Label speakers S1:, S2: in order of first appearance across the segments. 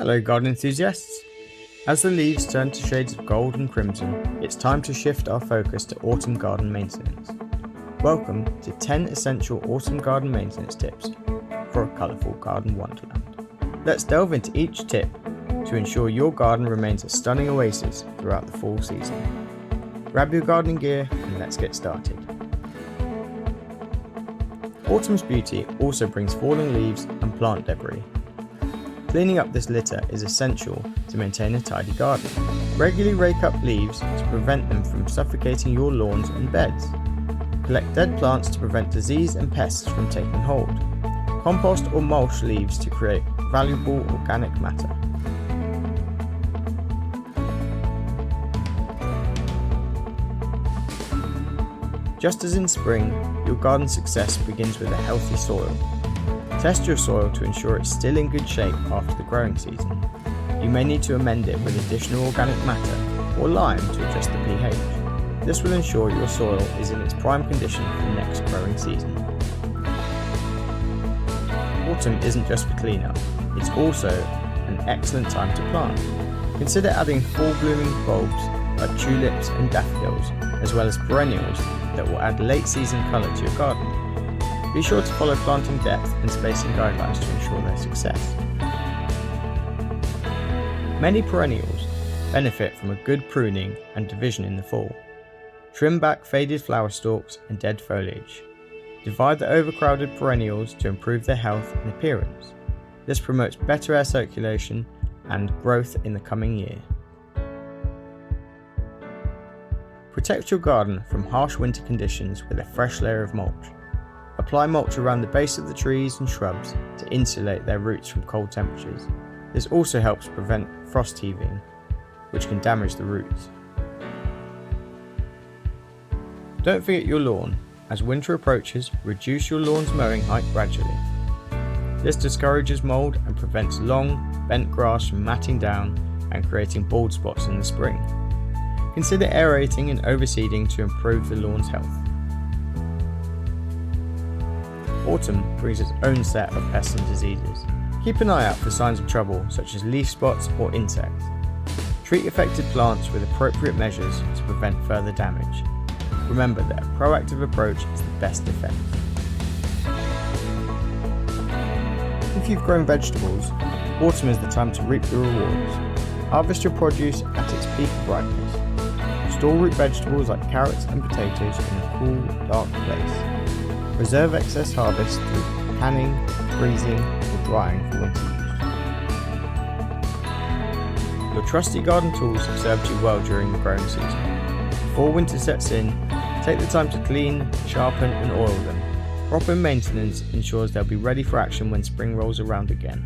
S1: Hello garden enthusiasts! As the leaves turn to shades of gold and crimson, it's time to shift our focus to autumn garden maintenance. Welcome to 10 essential autumn garden maintenance tips for a colourful garden wonderland. Let's delve into each tip to ensure your garden remains a stunning oasis throughout the fall season. Grab your gardening gear and let's get started. Autumn's beauty also brings fallen leaves and plant debris. Cleaning up this litter is essential to maintain a tidy garden. Regularly rake up leaves to prevent them from suffocating your lawns and beds. Collect dead plants to prevent disease and pests from taking hold. Compost or mulch leaves to create valuable organic matter. Just as in spring, your garden success begins with a healthy soil. Test your soil to ensure it's still in good shape after the growing season. You may need to amend it with additional organic matter or lime to adjust the pH. This will ensure your soil is in its prime condition for the next growing season. Autumn isn't just for cleanup, it's also an excellent time to plant. Consider adding fall blooming bulbs like tulips and daffodils, as well as perennials that will add late season colour to your garden. Be sure to follow planting depth and spacing guidelines to ensure their success. Many perennials benefit from a good pruning and division in the fall. Trim back faded flower stalks and dead foliage. Divide the overcrowded perennials to improve their health and appearance. This promotes better air circulation and growth in the coming year. Protect your garden from harsh winter conditions with a fresh layer of mulch. Apply mulch around the base of the trees and shrubs to insulate their roots from cold temperatures. This also helps prevent frost heaving, which can damage the roots. Don't forget your lawn. As winter approaches, reduce your lawn's mowing height gradually. This discourages mould and prevents long, bent grass from matting down and creating bald spots in the spring. Consider aerating and overseeding to improve the lawn's health. Autumn brings its own set of pests and diseases. Keep an eye out for signs of trouble such as leaf spots or insects. Treat affected plants with appropriate measures to prevent further damage. Remember that a proactive approach is the best defense. If you've grown vegetables, autumn is the time to reap the rewards. Harvest your produce at its peak of ripeness. Store root vegetables like carrots and potatoes in a cool, dark place. Preserve excess harvest through canning, freezing, or drying for winter use. Your trusty garden tools have served you well during the growing season. Before winter sets in, take the time to clean, sharpen, and oil them. Proper maintenance ensures they'll be ready for action when spring rolls around again.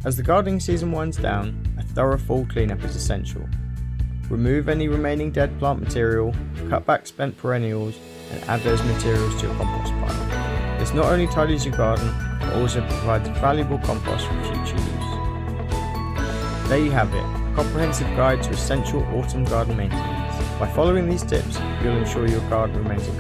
S1: As the gardening season winds down, a thorough fall cleanup is essential. Remove any remaining dead plant material, cut back spent perennials, and add those materials to your compost pile. This not only tidies your garden, but also provides valuable compost for future use. There you have it, a comprehensive guide to essential autumn garden maintenance. By following these tips, you'll ensure your garden remains a